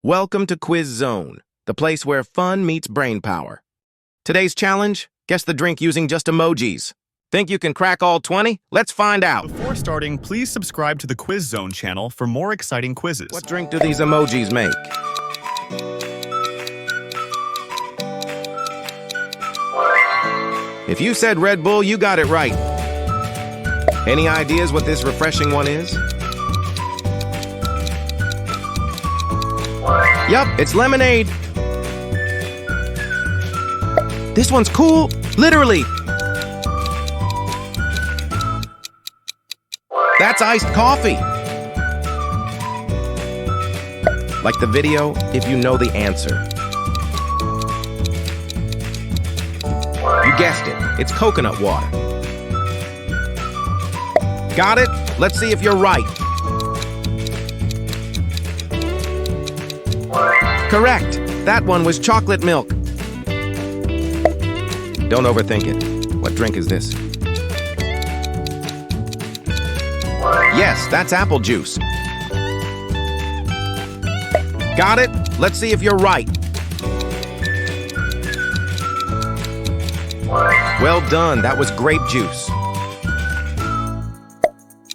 Welcome to QuizZone, the place where fun meets brain power. Today's challenge, guess the drink using just emojis. Think you can crack all 20? Let's find out. Before starting, please subscribe to the QuizZone channel for more exciting quizzes. What drink do these emojis make? If you said Red Bull, you got it right. Any ideas what this refreshing one is? Yup, it's lemonade. This one's cool, literally. That's iced coffee. Like the video, if you know the answer. You guessed it, it's coconut water. Got it? Let's see if you're right. Correct. That one was chocolate milk. Don't overthink it. What drink is this? Yes, that's apple juice. Got it? Let's see if you're right. Well done, that was grape juice.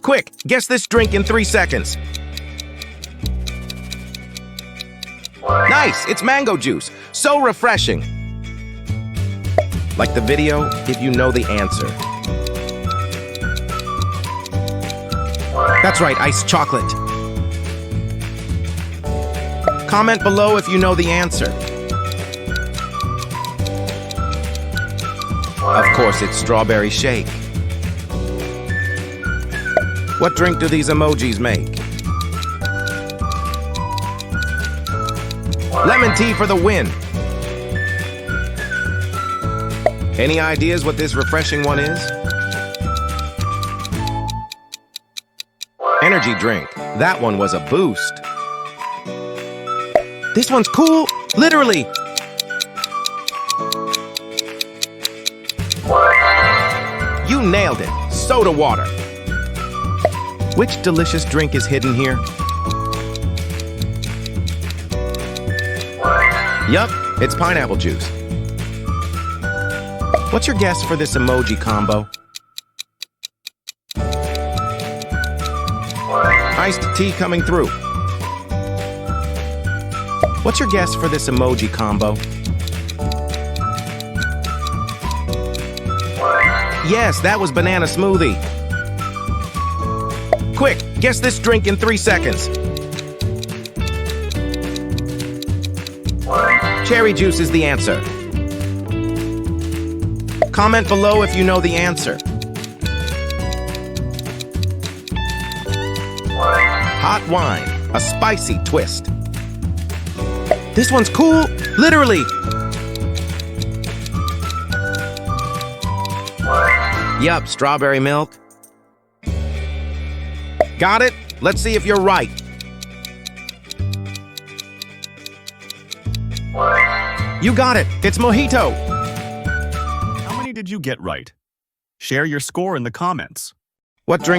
Quick, guess this drink in 3 seconds. Nice, it's mango juice. So refreshing. Like the video, if you know the answer. That's right, iced chocolate. Comment below if you know the answer. Of course, it's strawberry shake. What drink do these emojis make? Lemon tea for the win. Any ideas what this refreshing one is? Energy drink. That one was a boost. This one's cool, literally. You nailed it. Soda water. Which delicious drink is hidden here? Yup, it's pineapple juice. What's your guess for this emoji combo? Iced tea coming through. What's your guess for this emoji combo? Yes, that was banana smoothie. Quick, guess this drink in 3 seconds. Cherry juice is the answer. Comment below if you know the answer. Hot wine, a spicy twist. This one's cool, literally. Yup, strawberry milk. Got it? Let's see if you're right. You got it. It's mojito. How many did you get right? Share your score in the comments. What drink